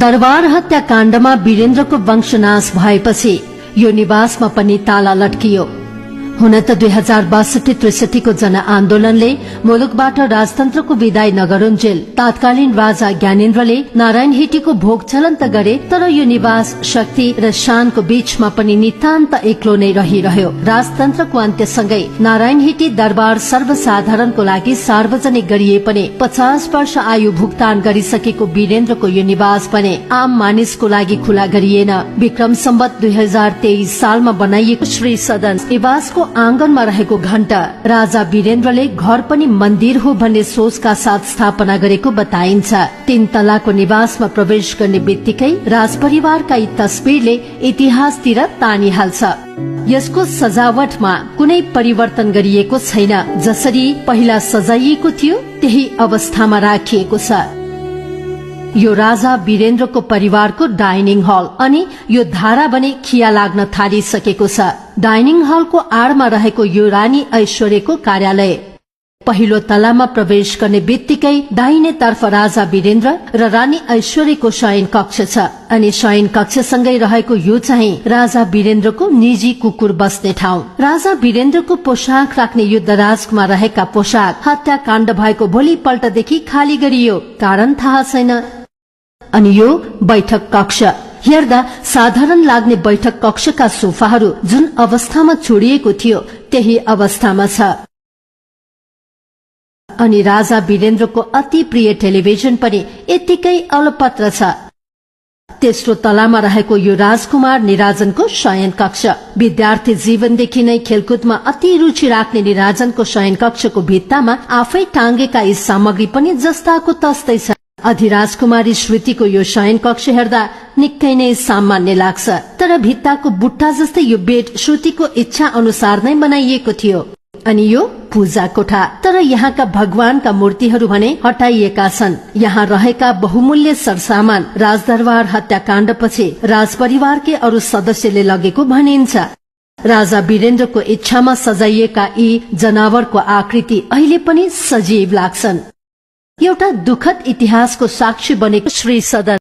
दरबार हत्याकाण्डमा वीरेन्द्रको वंशनाश भएपछि यो निवासमा पनि ताला लट्कियो। हुन त 2062-63 को जनआन्दोलनले मुलुकबाट राजतन्त्रको विदाई नगरुन्जेल तात्कालीन राजा ज्ञानेन्द्रले नारायण हिटीको भोग चलन त गरे, तर यो निवास शक्ति र शानको बीचमा पनि नितान्त एक्लो नै रहिरह्यो। राजतन्त्रको अन्त्यसँगै नारायण हिटी दरबार सर्वसाधारणको लागि सार्वजनिक गरिए पनि 50 वर्ष आयु भुक्तान गरिसकेको वीरेन्द्रको यो निवास भने आम मानिसको लागि खुला गरिएन। विक्रम सम्वत 2023 सालमा बनाइएको श्री सदन निवासको आँगनमा रहेको घण्टा राजा वीरेन्द्रले घर पनि मन्दिर हो भन्ने सोचका साथ स्थापना गरेको बताइन्छ। 3 तलाको निवासमा प्रवेश गर्ने बित्तिकै राजपरिवारका यी तस्बिरले इतिहासतिर तानिहाल्छ। यसको सजावटमा कुनै परिवर्तन गरिएको छैन, जसरी पहिला सजाइएको थियो त्यही अवस्थामा राखिएको छ। यो राजा वीरेन्द्रको परिवारको डाइनिङ हल अनि यो धारा भने खिया लाग्न थालिसकेको छ। डाइनिङ हलको आडमा रहेको यो रानी ऐश्वर्यको कार्यालय। पहिलो तलामा प्रवेश गर्ने बित्तिकै दाहिने तर्फ राजा वीरेन्द्र र रानी ऐश्वर्यको शयन कक्ष छ अनि शयन कक्षसँगै रहेको यो चाहिँ राजा वीरेन्द्रको निजी कुकुर बस्ने ठाउँ। राजा वीरेन्द्रको पोशाक राख्ने यो दराजमा रहेका पोशाक हत्याकाण्ड भएको भोलिपल्टदेखि खाली गरियो, कारण थाहा छैन। अनि यो बैठक कक्ष हेर्दा साधारण लाग्ने बैठक कक्षका सोफाहरू जुन अवस्थामा छोडिएको थियो त्यही अवस्थामा छ। अनि राजा वीरेन्द्रको अति प्रिय टेलिभिजन पनि यतिकै अलपत्र छ। तेस्रो तलामा रहेको यो राजकुमार निराजनको शयन कक्ष। विद्यार्थी जीवनदेखि नै खेलकुदमा अति रुचि राख्ने निराजनको शयन कक्षको भित्तामा आफै टाँगेका यी सामग्री पनि जस्ताको तस्तै छ। अधिराजकुमारी श्रुतिको यो शयन कक्ष हेर्दा निकै नै सामान्य लाग्छ, तर भित्ताको बुट्टा जस्तै यो बेड श्रुतिको इच्छा अनुसार नै बनाइएको थियो। अनि यो पूजा कोठा, तर यहाँका भगवानका मूर्तिहरू भने हटाइएका छन्। यहाँ रहेका बहुमूल्य सरसामान राजदरबार हत्याकाण्डपछि राजपरिवारकै अरू सदस्यले लगेको भनिन्छ। राजा वीरेन्द्रको इच्छामा सजाइएका यी जनावरको आकृति अहिले पनि सजीव लाग्छन्। एउटा दुखद इतिहासको साक्षी बनेको श्री सदन